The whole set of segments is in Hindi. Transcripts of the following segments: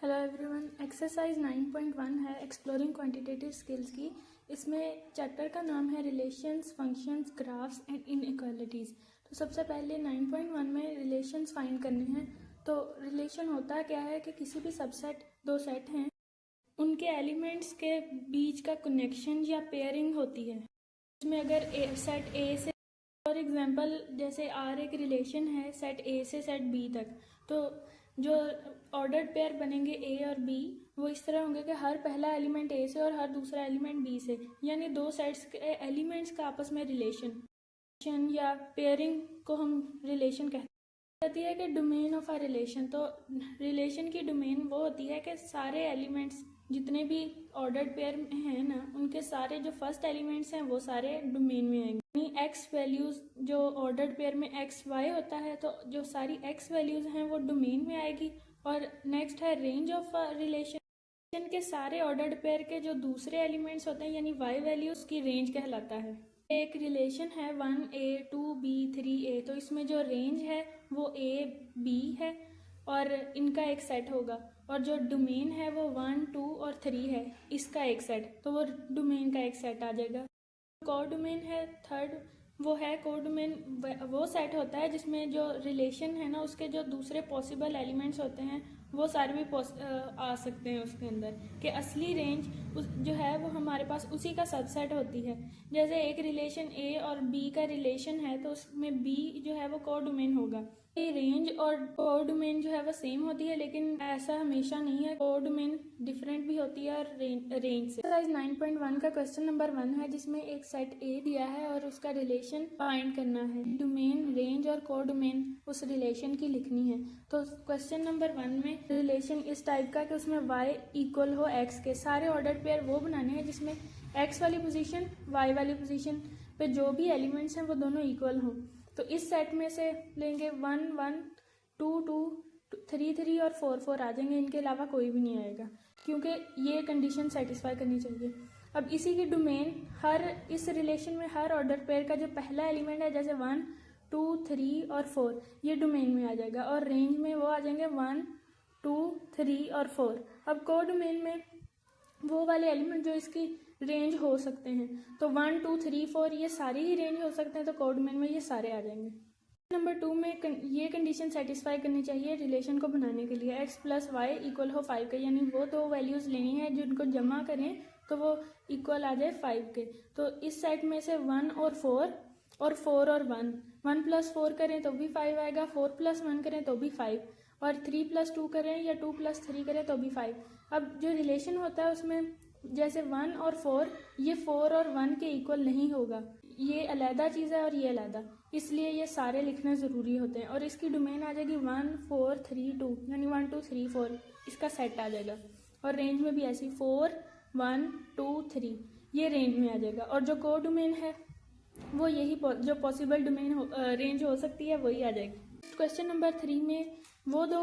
हेलो एवरीवन, एक्सरसाइज 9.1 है एक्सप्लोरिंग क्वांटिटेटिव स्किल्स की। इसमें चैप्टर का नाम है relations, functions, graphs and inequalities. तो सबसे पहले 9.1 में रिलेशंस फाइंड करने हैं। तो रिलेशन होता क्या है कि किसी भी सबसेट, दो सेट हैं, उनके एलिमेंट्स के बीच का कनेक्शन या पेयरिंग होती है। इसमें अगर सेट ए से, फॉर एग्जांपल जैसे आर एक रिलेशन है सेट ए से सेट बी तक, तो जो ऑर्डर्ड पेयर बनेंगे ए और बी वो इस तरह होंगे कि हर पहला एलिमेंट ए से और हर दूसरा एलिमेंट बी से, यानी दो सेट्स के एलिमेंट्स का आपस में रिलेशन या पेयरिंग को हम रिलेशन कहती है कि डोमेन ऑफ अ रिलेशन। तो रिलेशन की डोमेन वो होती है कि सारे एलिमेंट्स जितने भी ऑर्डर्ड पेयर हैं ना, उनके सारे जो फर्स्ट एलिमेंट्स हैं वो सारे डोमेन में आएंगे। एक्स वैल्यूज जो ऑर्डर्ड पेयर में एक्स वाई होता है, तो जो सारी एक्स वैल्यूज हैं वो डोमेन में आएगी। और नेक्स्ट है रेंज ऑफ रिलेशन के सारे ऑर्डर्ड पेयर के जो दूसरे एलिमेंट्स होते हैं यानी वाई वैल्यूज की रेंज कहलाता है। एक रिलेशन है 1a 2b 3a, तो इसमें जो रेंज है वो a b है और इनका एक सेट होगा, और जो डोमेन है वो 1 2 और 3 है, इसका एक सेट, तो वो डोमेन का एक सेट आ जाएगा। कोडोमेन है थर्ड, वो है कोडोमेन, वो सेट होता है जिसमें जो रिलेशन है ना उसके जो दूसरे पॉसिबल एलिमेंट्स होते हैं वो सारे भी आ सकते हैं उसके अंदर, कि असली रेंज जो है वो हमारे पास उसी का सबसेट होती है। जैसे एक रिलेशन ए और बी का रिलेशन है तो उसमें बी जो है वो कोडोमेन होगा। रेंज और कोडोमेन जो है वो सेम होती है, लेकिन ऐसा हमेशा नहीं है, कोडोमेन डिफरेंट भी होती है और रेंज से। एक्सरसाइज 9.1 का क्वेश्चन नंबर 1 है जिसमें एक सेट ए दिया है और उसका रिलेशन फाइंड करना है। डोमेन, रेंज और कोडोमेन उस रिलेशन की लिखनी है। तो क्वेश्चन नंबर 1 में रिलेशन इस टाइप का कि उसमें y इक्वल हो x के, सारे ऑर्डर्ड पेयर वो बनाने हैं जिसमें x वाली पोजीशन y वाली पोजीशन पे जो भी एलिमेंट्स हैं वो दोनों इक्वल हों। तो इस सेट में से लेंगे 1 1 2 2 3 3 और 4 4 आ जाएंगे, इनके अलावा कोई भी नहीं आएगा क्योंकि ये कंडीशन सेटिस्फाई करनी चाहिए। अब इसी की डोमेन हर इस रिलेशन में हर ऑर्डर पेयर का जो पहला एलिमेंट है जैसे 1 2 3 और 4 ये डोमेन में आ जाएगा, और रेंज में वो आ जाएंगे 1 2 3 और 4। अब को डोमेन में वो वाले एलिमेंट जो इसकी रेंज हो सकते हैं, तो 1 2 3 4 ये सारे ही रेंज हो सकते हैं, तो कोड में ये सारे आ जाएंगे। नंबर 2 में ये कंडीशन सेटिस्फाई करनी चाहिए रिलेशन को बनाने के लिए, x प्लस वाई इक्वल हो 5 के, यानी वो दो वैल्यूज़ लेनी है जिनको जमा करें तो वो इक्वल आ जाए 5 के। तो इस सेट में से 1 और 4 और 1 प्लस 4 करें तो भी 5 आएगा, 4 प्लस 1 करें तो भी 5, और 3 प्लस 2 करें या 2 प्लस 3 करें तो भी 5। अब जो रिलेशन होता है उसमें जैसे 1 और 4, ये 4 और 1 के इक्वल नहीं होगा, ये अलहदा चीज़ है और ये अलहदा, इसलिए ये सारे लिखने ज़रूरी होते हैं। और इसकी डोमेन आ जाएगी 1 4 3 2, यानी 1 2 3 4 इसका सेट आ जाएगा। और रेंज में भी ऐसी 4 1 2 3 ये रेंज में आ जाएगा। और जो को डोमेन है वो यही जो पॉसिबल डोमेन रेंज हो सकती है वही आ जाएगी। क्वेश्चन नंबर 3 में वो दो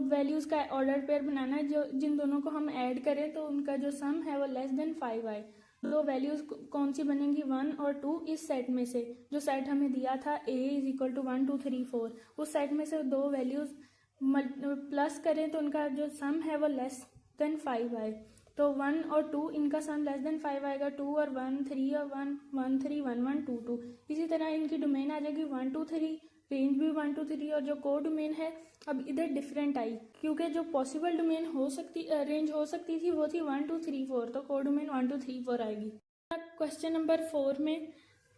वैल्यूज़ का ऑर्डर पेयर बनाना है जो जिन दोनों को हम ऐड करें तो उनका जो सम है वो लेस देन 5 आए। दो वैल्यूज़ कौन सी बनेंगी, 1 और 2, इस सेट में से जो सेट हमें दिया था a इज इक्वल टू 1 2 3 4, उस सेट में से दो वैल्यूज़ प्लस करें तो उनका जो सम है वो लेस देन 5 आए। तो 1 और 2 इनका सम लेस देन 5 आएगा, 2 और 1 3 और 1 1 3 1 1 2 2। इसी तरह इनकी डोमेन आ जाएगी 1 2 3, रेंज भी 1 2 3, और जो को डोमेन है अब इधर डिफरेंट आई क्योंकि जो पॉसिबल डोमेन रेंज हो सकती थी वो थी 1 2 3 4, तो को डोमेन 1 2 3 4 आएगी। क्वेश्चन नंबर 4 में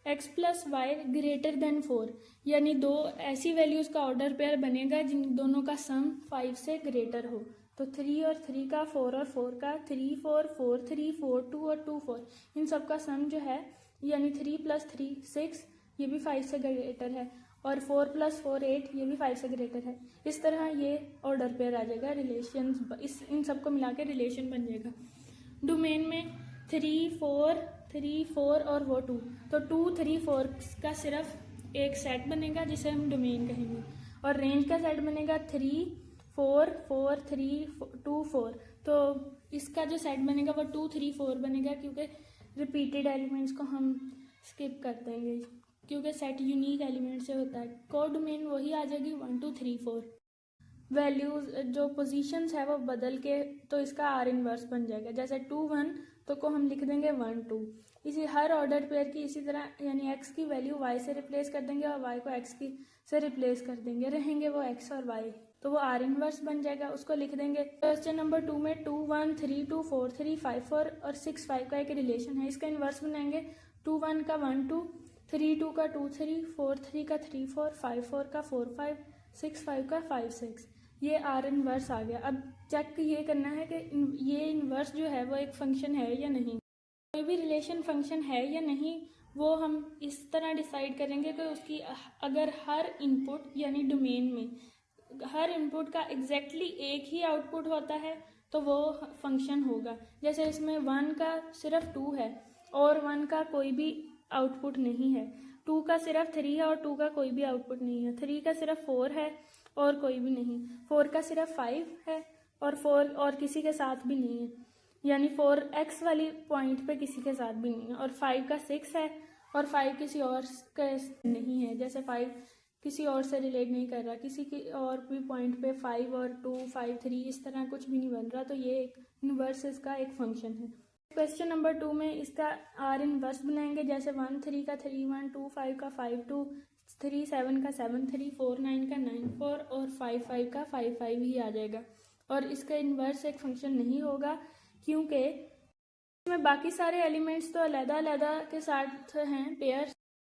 x plus y greater than 4, यानी दो ऐसी वैल्यूज़ का ऑर्डर पेयर बनेगा जिन दोनों का सम 5 से ग्रेटर हो। तो 3 और 3 का, 4 और 4 का, 3 4 4 3 4 2 और 2 4, इन सब का सम जो है यानी 3 प्लस 3 6, ये भी 5 से ग्रेटर है, और 4 प्लस 4 8, ये भी 5 से ग्रेटर है। इस तरह ये ऑर्डर पेयर आ जाएगा, रिलेशन इन सबको मिला के रिलेशन बन जाएगा। डोमेन में 3 4 और वो 2, तो 2 3 4 का सिर्फ एक सेट बनेगा जिसे हम डोमेन कहेंगे, और रेंज का सेट बनेगा 3 4 4 3 2 4, तो इसका जो सेट बनेगा वो 2 3 4 बनेगा क्योंकि रिपीटेड एलिमेंट्स को हम स्किप कर देंगे क्योंकि सेट यूनिक एलिमेंट से होता है। को डोमेन वही आ जाएगी 1 2 3 4। वैल्यूज जो पोजीशंस है वो बदल के तो इसका आर इनवर्स बन जाएगा। जैसे 2 1 तो को हम लिख देंगे 1 2। इसी हर ऑर्डर पेयर की इसी तरह यानी x की वैल्यू y से रिप्लेस कर देंगे और y को x की से रिप्लेस कर देंगे, रहेंगे वो x और y, तो वो आर इनवर्स बन जाएगा। उसको लिख देंगे। क्वेश्चन नंबर 2 में 2 1 3 2 4 3 5 4 और 6 5 का एक रिलेशन है। इसका इनवर्स बनाएंगे। 2 1 का 1 2, 3 2 का 2 3, 4 3 का 3 4, 5 4 का 4 5, 6 5 का 5 6। ये आर इनवर्स आ गया। अब चेक ये करना है कि ये इनवर्स जो है वो एक फंक्शन है या नहीं। कोई भी रिलेशन फंक्शन है या नहीं वो हम इस तरह डिसाइड करेंगे कि उसकी अगर हर इनपुट यानी डोमेन में हर इनपुट का एग्जैक्टली एक ही आउटपुट होता है तो वो फंक्शन होगा। जैसे इसमें 1 का सिर्फ 2 है और 1 का कोई भी आउटपुट नहीं है, 2 का सिर्फ 3 है और 2 का कोई भी आउटपुट नहीं है, 3 का सिर्फ 4 है और कोई भी नहीं, 4 का सिर्फ 5 है और 4 और किसी के साथ भी नहीं है, यानी 4x वाली पॉइंट पे किसी के साथ भी नहीं है, और 5 का 6 है और 5 किसी और के नहीं है। जैसे 5 किसी और से रिलेट नहीं कर रहा, किसी की और भी पॉइंट पे 5 और 2 5 3 इस तरह कुछ भी नहीं बन रहा, तो ये एक इनवर्स इसका एक फंक्शन है। क्वेश्चन नंबर 2 में इसका आर इनवर्स बनाएंगे। जैसे 1 3 का 3 1, 2 5 का 5 2, 3 7 का 7 3, 4 9 का 9 4 और 5 5 का 5 5 ही आ जाएगा। और इसका इनवर्स एक फंक्शन नहीं होगा क्योंकि इसमें बाकी सारे एलिमेंट्स तो अलग-अलग के साथ हैं पेयर।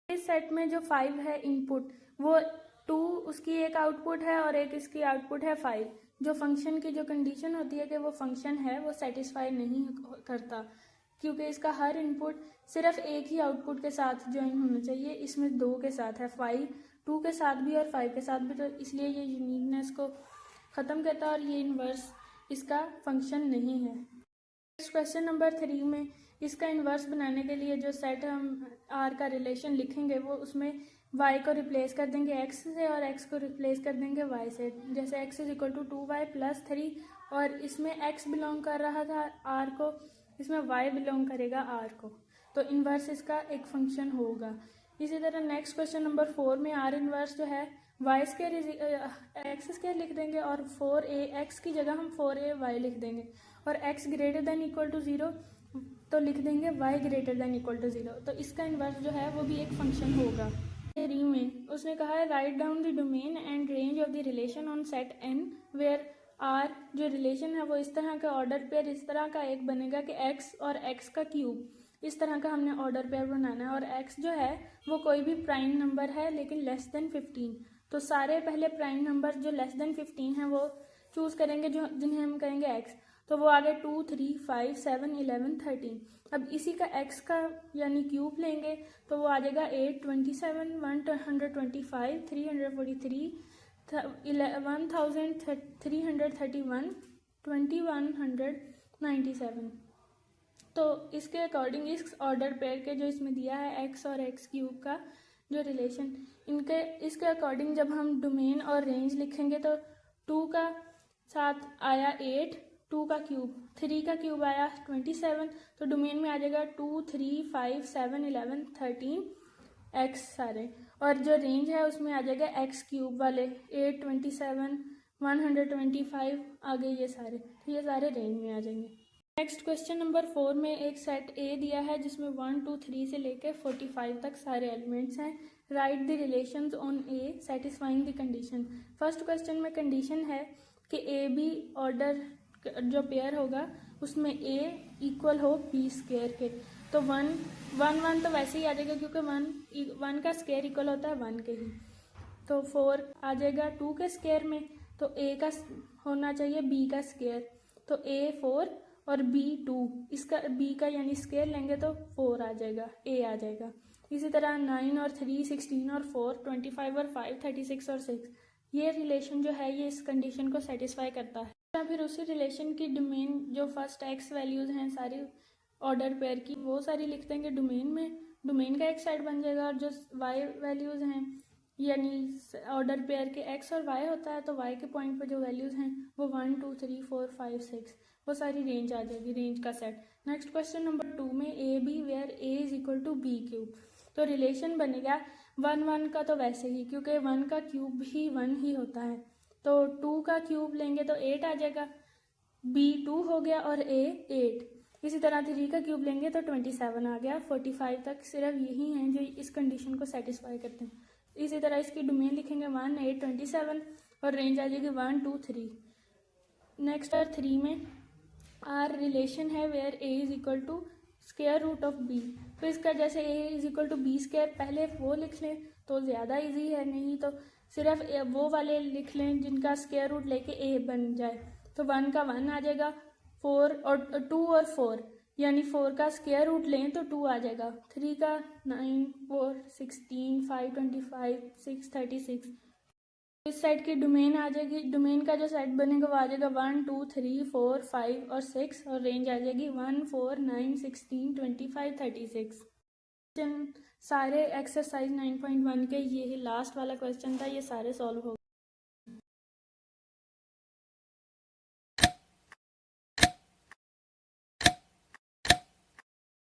इस सेट में जो 5 है इनपुट वो 2 उसकी एक आउटपुट है और एक इसकी आउटपुट है 5। जो फंक्शन की जो कंडीशन होती है कि वो फंक्शन है वो सेटिस्फाई नहीं करता क्योंकि इसका हर इनपुट सिर्फ एक ही आउटपुट के साथ ज्वाइन होना चाहिए। इसमें 2 के साथ है, 5 2 के साथ भी और 5 के साथ भी, तो इसलिए ये यूनिकनेस को ख़त्म करता है और ये इनवर्स इसका फंक्शन नहीं है। नेक्स्ट क्वेश्चन नंबर 3 में इसका इन्वर्स बनाने के लिए जो सेट हम आर का रिलेशन लिखेंगे वो उसमें y को रिप्लेस कर देंगे x से और x को रिप्लेस कर देंगे y से। जैसे x is equal to 2y plus 3 और इसमें x बिलोंग कर रहा था r को, इसमें y बिलोंग करेगा r को, तो इन्वर्स इसका एक फंक्शन होगा। इसी तरह नेक्स्ट क्वेश्चन नंबर 4 में आर इन्वर्स जो है वाई स्क्वायर एक्स स्क्वायर लिख देंगे और 4a x की जगह हम 4a y लिख देंगे और x greater than equal to 0 तो लिख देंगे y greater than equal to 0, तो इसका इन्वर्स जो है वो भी एक फंक्शन होगा। री में उसने कहा है write down the domain and range of the relation on set n where R जो रिलेशन है वो इस तरह का ऑर्डर पेयर इस तरह का एक बनेगा कि x और x का क्यूब इस तरह का हमने ऑर्डर पेयर बनाना है और x जो है वो कोई भी प्राइम नंबर है लेकिन लेस देन 15, तो सारे पहले प्राइम नंबर जो लेस देन 15 हैं वो चूज़ करेंगे जो जिन्हें हम कहेंगे x, तो वो आ गए 2 3 5 7 11 13। अब इसी का x का यानी क्यूब लेंगे तो वो आ जाएगा 8 27 125 343 1331 2197। तो इसके अकॉर्डिंग इस ऑर्डर पेयर के जो इसमें दिया है x और x क्यूब का जो रिलेशन इनके इसके अकॉर्डिंग जब हम डोमेन और रेंज लिखेंगे तो 2 का साथ आया 8, 2 का क्यूब 3 का क्यूब आया 27, तो डोमेन में आ जाएगा 2 3 5 7 11 13 x सारे, और जो रेंज है उसमें आ जाएगा x क्यूब वाले 8 27 125 आगे ये सारे, तो ये सारे रेंज में आ जाएंगे। नेक्स्ट क्वेश्चन नंबर 4 में एक सेट A दिया है जिसमें 1 2 3 से लेकर 45 तक सारे एलिमेंट्स हैं। Right the relations on A satisfying the condition. First question में कंडीशन है कि A B ऑर्डर जो पेयर होगा उसमें A इक्वल हो B स्क्वायर के, तो 1 1 1 तो वैसे ही आ जाएगा क्योंकि 1 का स्क्वायर इक्वल होता है 1 के ही, तो 4 आ जाएगा 2 के स्क्वायर में, तो A का होना चाहिए B का स्क्वायर, तो A 4 और B 2, इसका B का यानी स्क्वायर लेंगे तो 4 आ जाएगा, A आ जाएगा। इसी तरह 9 और 3 16 और 4 25 और 5 36 और 6, ये रिलेशन जो है ये इस कंडीशन को सेटिस्फाई करता है। या फिर उसी रिलेशन की डोमेन जो फर्स्ट x वैल्यूज़ हैं सारी ऑर्डर पेयर की वो सारी लिख देंगे डोमेन में, डोमेन का एक साइड बन जाएगा, और जो y वैल्यूज़ हैं यानी ऑर्डर पेयर के x और y होता है तो y के पॉइंट पे जो वैल्यूज़ हैं वो 1 2 3 4 5 6 वो सारी रेंज आ जाएगी, रेंज का सेट। नेक्स्ट क्वेश्चन नंबर 2 में a b where a is equal to b cube, तो रिलेशन बनेगा 1 1 का तो वैसे ही क्योंकि 1 का क्यूब ही 1 ही होता है, तो 2 का क्यूब लेंगे तो 8 आ जाएगा, B 2 हो गया और A 8। इसी तरह 3 का क्यूब लेंगे तो 27 आ गया। 45 तक सिर्फ यही हैं जो इस कंडीशन को सेटिस्फाई करते हैं। इसी तरह इसकी डोमेन लिखेंगे 1 8 27 और रेंज आ जाएगी 1 2 3। नेक्स्ट और 3 में आर रिलेशन है where A is equal to square root of B। तो इसका जैसे A is equal to B square पहले वो लिख लें तो ज़्यादा इजी है, नहीं तो सिर्फ वो वाले लिख लें जिनका स्क्वायर रूट लेके A बन जाए। तो 1 का 1 आ जाएगा, 4 और 2 और 4 यानी 4 का स्क्वायर रूट लें तो 2 आ जाएगा। 3 का 9 4 16 5 25 6 36। इस साइड की डोमेन आ जाएगी, डोमेन का जो सेट बनेगा वो आ जाएगा 1 2 3 4 5 और 6 और रेंज आ जाएगी 1 4 9 16 25 36। सारे एक्सरसाइज 9.1 के ये लास्ट वाला क्वेश्चन था, ये सारे सॉल्व हो